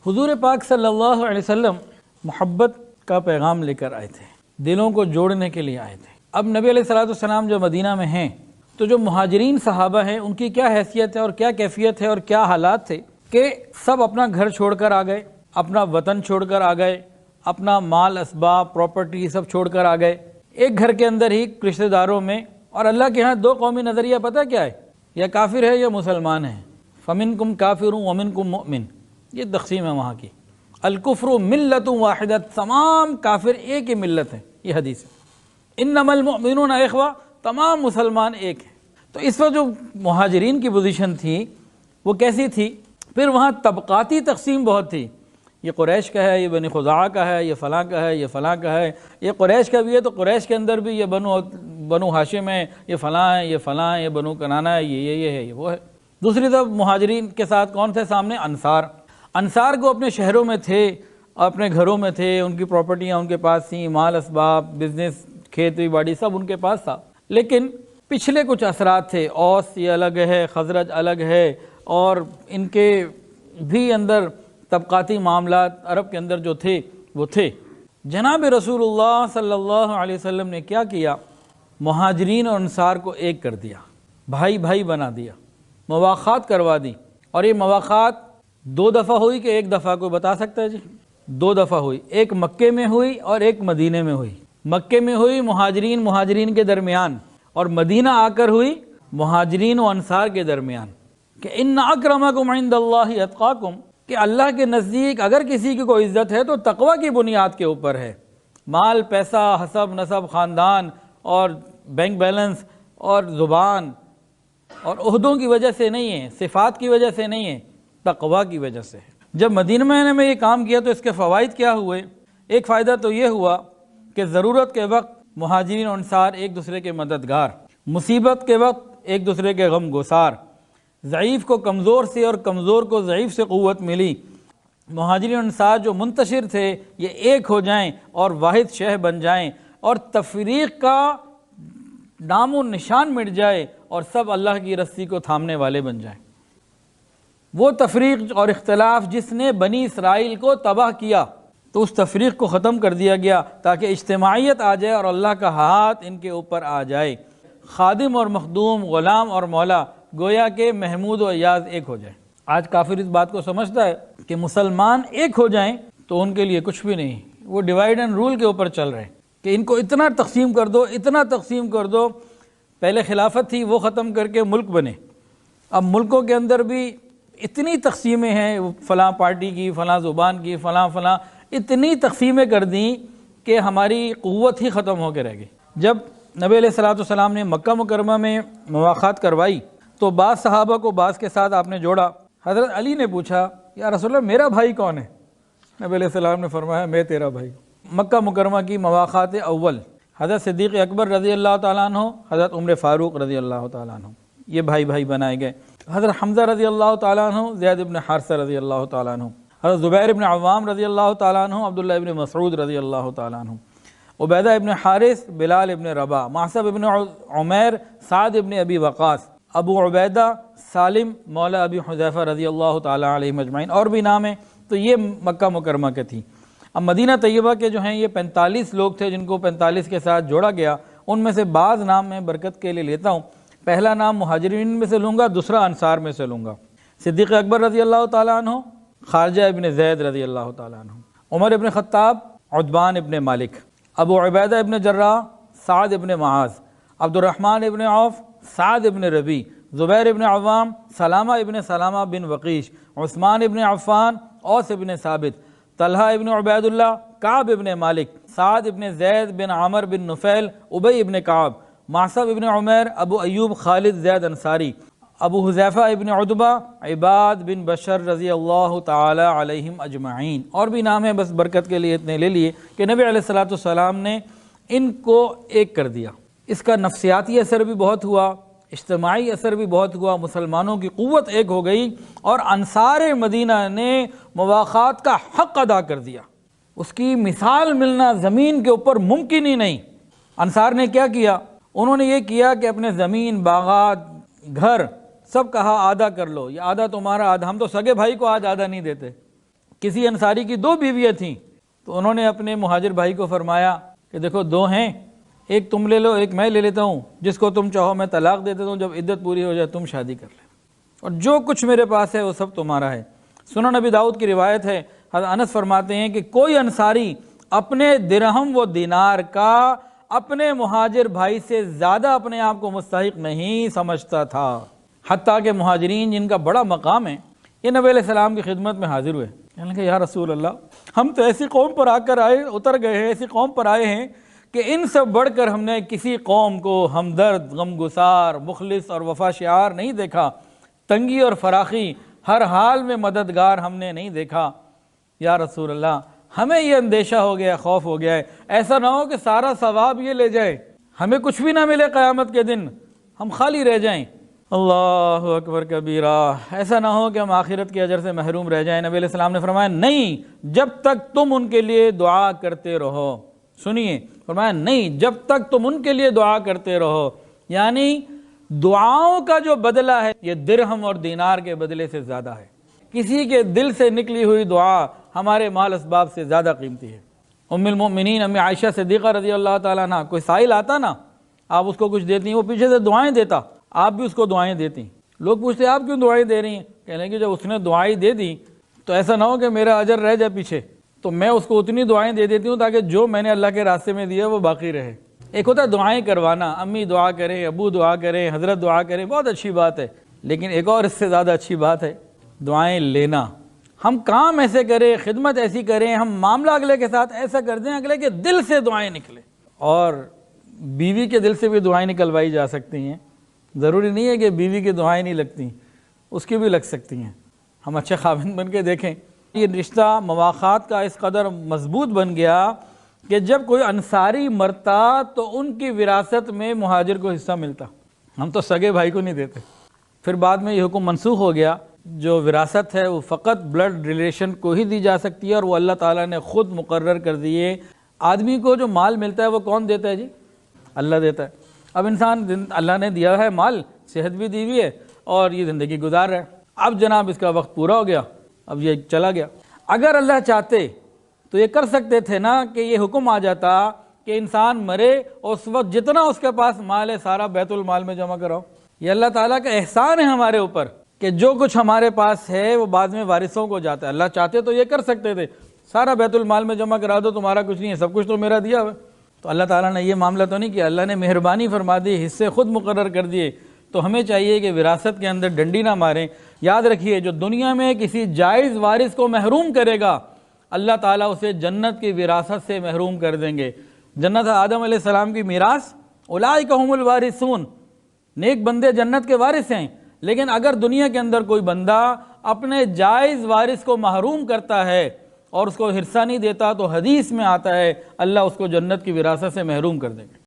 حضور پاک صلی اللہ علیہ وسلم محبت کا پیغام لے کر آئے تھے، دلوں کو جوڑنے کے لیے آئے تھے۔ اب نبی علیہ السلام جو مدینہ میں ہیں تو جو مہاجرین صحابہ ہیں ان کی کیا حیثیت ہے اور کیا کیفیت ہے اور کیا حالات تھے کہ سب اپنا گھر چھوڑ کر آ گئے، اپنا وطن چھوڑ کر آ گئے، اپنا مال اسباب پراپرٹی سب چھوڑ کر آ گئے، ایک گھر کے اندر ہی رشتہ داروں میں۔ اور اللہ کے ہاں دو قومی نظریہ پتہ کیا ہے؟ یا کافر ہے یا مسلمان ہے۔ فَمِنْكُمْ كَافِرٌ وَمِنْكُمْ مُؤْمِنٌ، یہ تقسیم ہے وہاں کی۔ الکفر ملت واحدہ، تمام کافر ایک ہی ملت ہے، یہ حدیث ہے۔ انما المؤمنون اخوہ، تمام مسلمان ایک ہیں۔ تو اس وقت جو مہاجرین کی پوزیشن تھی وہ کیسی تھی؟ پھر وہاں طبقاتی تقسیم بہت تھی، یہ قریش کا ہے، یہ بنی خزاعہ کا ہے، یہ فلاں کا ہے، یہ فلاں کا ہے، یہ قریش کا بھی ہے تو قریش کے اندر بھی یہ بنو ہاشم ہے، یہ فلاں ہے، یہ فلاں ہے، یہ بنو کنانہ ہے، یہ ہے، یہ وہ ہے۔ دوسری طرف مہاجرین کے ساتھ کون تھے سامنے؟ انصار کو اپنے شہروں میں تھے، اپنے گھروں میں تھے، ان کی پراپرٹیاں ان کے پاس تھیں، مال اسباب بزنس کھیتی باڑی سب ان کے پاس تھا۔ لیکن پچھلے کچھ اثرات تھے، اوس یہ الگ ہے، خزرج الگ ہے، اور ان کے بھی اندر طبقاتی معاملات عرب کے اندر جو تھے وہ تھے۔ جناب رسول اللہ صلی اللہ علیہ وسلم نے کیا کیا؟ مہاجرین اور انصار کو ایک کر دیا، بھائی بھائی بنا دیا، مواخات کروا دی۔ اور یہ مواخات دو دفعہ ہوئی کہ ایک دفعہ؟ کوئی بتا سکتا ہے جی؟ دو دفعہ ہوئی، ایک مکے میں ہوئی اور ایک مدینے میں ہوئی۔ مکے میں ہوئی مہاجرین کے درمیان، اور مدینہ آ کر ہوئی مہاجرین و انصار کے درمیان، کہ ان اکرمکم عند اللہ اتقاکم، کہ اللہ کے نزدیک اگر کسی کی کوئی عزت ہے تو تقوی کی بنیاد کے اوپر ہے، مال پیسہ حسب نسب خاندان اور بینک بیلنس اور زبان اور عہدوں کی وجہ سے نہیں ہے، صفات کی وجہ سے نہیں ہے، تقوی کی وجہ سے ہے۔ جب مدینہ میں یہ کام کیا تو اس کے فوائد کیا ہوئے؟ ایک فائدہ تو یہ ہوا کہ ضرورت کے وقت مہاجرین و انصار ایک دوسرے کے مددگار، مصیبت کے وقت ایک دوسرے کے غم گسار، ضعیف کو کمزور سے اور کمزور کو ضعیف سے قوت ملی۔ مہاجرین و انصار جو منتشر تھے یہ ایک ہو جائیں اور واحد شہ بن جائیں، اور تفریق کا نام و نشان مٹ جائے اور سب اللہ کی رسی کو تھامنے والے بن جائیں۔ وہ تفریق اور اختلاف جس نے بنی اسرائیل کو تباہ کیا، تو اس تفریق کو ختم کر دیا گیا تاکہ اجتماعیت آ جائے اور اللہ کا ہاتھ ان کے اوپر آ جائے۔ خادم اور مخدوم، غلام اور مولا، گویا کہ محمود و ایاز ایک ہو جائیں۔ آج کافر اس بات کو سمجھتا ہے کہ مسلمان ایک ہو جائیں تو ان کے لیے کچھ بھی نہیں، وہ ڈیوائیڈ اینڈ رول کے اوپر چل رہے ہیں کہ ان کو اتنا تقسیم کر دو، اتنا تقسیم کر دو۔ پہلے خلافت تھی، وہ ختم کر کے ملک بنے، اب ملکوں کے اندر بھی اتنی تقسیمیں ہیں، فلاں پارٹی کی، فلاں زبان کی، فلاں اتنی تقسیمیں کر دیں کہ ہماری قوت ہی ختم ہو کے رہ گئی۔ جب نبی علیہ السلام نے مکہ مکرمہ میں مواخات کروائی تو بعض صحابہ کو بعض کے ساتھ آپ نے جوڑا۔ حضرت علی نے پوچھا یا رسول اللہ میرا بھائی کون ہے؟ نبی علیہ السلام نے فرمایا میں تیرا بھائی۔ مکہ مکرمہ کی مواخات اول، حضرت صدیق اکبر رضی اللہ تعالیٰ عنہ، حضرت عمر فاروق رضی اللہ تعالیٰ عنہ، یہ بھائی بھائی بنائے گئے۔ حضرت حمزہ رضی اللہ تعالیٰ عنہ، زید بن حارثہ رضی اللہ تعالیٰ عنہ، حضرت زبیر بن عوام رضی اللہ تعالیٰ عنہ، عبداللہ ابن مسعود رضی اللہ تعالیٰ عنہ، عبیدہ ابن حارث، بلال ابن رباح، معصب ابن عمیر، سعد ابن ابی وقاص، ابو عبیدہ، سالم مولا ابی حذیفہ رضی اللہ تعالیٰ علیہ مجمعین، اور بھی نام ہیں۔ تو یہ مکہ مکرمہ کے تھی۔ اب مدینہ طیبہ کے جو ہیں یہ 45 لوگ تھے جن کو 45 کے ساتھ جوڑا گیا۔ ان میں سے بعض نام میں برکت کے لیے لیتا ہوں۔ پہلا نام مہاجرین میں سے لوں گا، دوسرا انصار میں سے لوں گا۔ صدیق اکبر رضی اللہ تعالیٰ عنہ، خارجہ ابن زید رضی اللہ تعالیٰ عنہ، عمر ابن خطاب، عتبان ابن مالک، ابو عبیدہ ابن جراح، سعد ابن معاذ، عبد الرحمن ابن عوف، سعد ابن ربیع، زبیر ابن عوام، سلامہ ابن سلامہ بن وقیش، عثمان ابن عفان، اوس ابن ثابت، طلحہ ابن عبید اللہ، کعب ابن مالک، سعد ابن زید بن عمر بن نفیل، ابی ابن کعب، معصب ابن عمیر، ابو ایوب خالد زید انصاری، ابو حذیفہ ابن عتبہ، عباد بن بشر رضی اللہ تعالی علیہم اجمعین۔ اور بھی نام ہیں، بس برکت کے لیے اتنے لے لیے کہ نبی علیہ السلام نے ان کو ایک کر دیا۔ اس کا نفسیاتی اثر بھی بہت ہوا، اجتماعی اثر بھی بہت ہوا، مسلمانوں کی قوت ایک ہو گئی، اور انصار مدینہ نے مواخات کا حق ادا کر دیا۔ اس کی مثال ملنا زمین کے اوپر ممکن ہی نہیں۔ انصار نے کیا کیا؟ انہوں نے یہ کیا کہ اپنے زمین، باغات، گھر سب کہا آدھا کر لو، یہ آدھا تمہارا، آدھا ہم تو سگے بھائی کو آج آدھا نہیں دیتے، کسی انصاری کی 2 بیویاں تھیں، تو انہوں نے اپنے مہاجر بھائی کو فرمایا کہ دیکھو 2 ہیں، ایک تم لے لو، ایک میں لے لیتا ہوں، جس کو تم چاہو میں طلاق دے دیتا ہوں، جب عدت پوری ہو جائے تم شادی کر لے، اور جو کچھ میرے پاس ہے وہ سب تمہارا ہے۔ سنن نبی داؤد کی روایت ہے، حضرت انس فرماتے ہیں کہ کوئی انصاری اپنے درہم و دینار کا اپنے مہاجر بھائی سے زیادہ اپنے آپ کو مستحق نہیں سمجھتا تھا، حتیٰ کہ مہاجرین جن کا بڑا مقام ہے یہ نبی علیہ السلام کی خدمت میں حاضر ہوئے، کہنے لگے یا رسول اللہ، ہم تو ایسی قوم پر آ کر اتر گئے ہیں، ایسی قوم پر آئے ہیں کہ ان سے بڑھ کر ہم نے کسی قوم کو ہمدرد، غمگسار، مخلص اور وفا شعار نہیں دیکھا، تنگی اور فراخی، ہر حال میں مددگار ہم نے نہیں دیکھا۔ یا رسول اللہ، ہمیں یہ اندیشہ ہو گیا، خوف ہو گیا ہے، ایسا نہ ہو کہ سارا ثواب یہ لے جائے، ہمیں کچھ بھی نہ ملے قیامت کے دن، ہم خالی رہ جائیں۔ اللہ اکبر کبیرہ، ایسا نہ ہو کہ ہم آخرت کے اجر سے محروم رہ جائیں۔ نبی علیہ السلام نے فرمایا نہیں، جب تک تم ان کے لیے دعا کرتے رہو۔ سنیے، فرمایا نہیں، جب تک تم ان کے لیے دعا کرتے رہو، یعنی دعاؤں کا جو بدلہ ہے یہ درہم اور دینار کے بدلے سے زیادہ ہے۔ کسی کے دل سے نکلی ہوئی دعا ہمارے مال اسباب سے زیادہ قیمتی ہے۔ ام المؤمنین امی عائشہ صدیقہ رضی اللہ تعالیٰ عنہ، کوئی سائل آتا نا، آپ اس کو کچھ دیتی ہیں، وہ پیچھے سے دعائیں دیتا، آپ بھی اس کو دعائیں دیتی۔ لوگ پوچھتے آپ کیوں دعائیں دے رہی ہیں؟ کہنے کہ جب اس نے دعائیں دے دی تو ایسا نہ ہو کہ میرا اجر رہ جائے پیچھے، تو میں اس کو اتنی دعائیں دے دیتی ہوں تاکہ جو میں نے اللہ کے راستے میں دیا وہ باقی رہے۔ ایک ہوتا ہے دعائیں کروانا، امی دعا کریں، ابو دعا کریں، حضرت دعا کریں، بہت اچھی بات ہے، لیکن ایک اور اس سے زیادہ اچھی بات ہے دعائیں لینا۔ ہم کام ایسے کریں، خدمت ایسی کریں، ہم معاملہ اگلے کے ساتھ ایسا کر دیں اگلے کے دل سے دعائیں نکلیں۔ اور بیوی کے دل سے بھی دعائیں نکلوائی جا سکتی ہیں، ضروری نہیں ہے کہ بیوی کی دعائیں نہیں لگتی، اس کی بھی لگ سکتی ہیں۔ ہم اچھے خاوند بن کے دیکھیں، یہ رشتہ مواخات کا اس قدر مضبوط بن گیا کہ جب کوئی انصاری مرتا تو ان کی وراثت میں مہاجر کو حصہ ملتا، ہم تو سگے بھائی کو نہیں دیتے۔ پھر بعد میں یہ حکم منسوخ ہو گیا، جو وراثت ہے وہ فقط بلڈ ریلیشن کو ہی دی جا سکتی ہے، اور وہ اللہ تعالیٰ نے خود مقرر کر دیے۔ آدمی کو جو مال ملتا ہے وہ کون دیتا ہے جی؟ اللہ دیتا ہے۔ اب انسان اللہ نے دیا ہے مال، صحت بھی دی ہوئی ہے اور یہ زندگی گزار رہا ہے، اب جناب اس کا وقت پورا ہو گیا، اب یہ چلا گیا۔ اگر اللہ چاہتے تو یہ کر سکتے تھے نا کہ یہ حکم آ جاتا کہ انسان مرے اور اس وقت جتنا اس کے پاس مال ہے سارا بیت المال میں جمع کراؤ۔ یہ اللہ تعالیٰ کا احسان ہے ہمارے اوپر کہ جو کچھ ہمارے پاس ہے وہ بعد میں وارثوں کو جاتا ہے۔ اللہ چاہتے تو یہ کر سکتے تھے، سارا بیت المال میں جمع کرا دو، تمہارا کچھ نہیں ہے، سب کچھ تو میرا دیا ہوا۔ تو اللہ تعالیٰ نے یہ معاملہ تو نہیں کیا، اللہ نے مہربانی فرما دی، حصے خود مقرر کر دیے۔ تو ہمیں چاہیے کہ وراثت کے اندر ڈنڈی نہ ماریں۔ یاد رکھیے، جو دنیا میں کسی جائز وارث کو محروم کرے گا، اللہ تعالیٰ اسے جنت کی وراثت سے محروم کر دیں گے۔ جنت آدم علیہ السلام کی میراث، اولئک هم الوارثون، نیک بندے جنت کے وارث ہیں۔ لیکن اگر دنیا کے اندر کوئی بندہ اپنے جائز وارث کو محروم کرتا ہے اور اس کو حصہ نہیں دیتا، تو حدیث میں آتا ہے اللہ اس کو جنت کی وراثت سے محروم کر دیں گے۔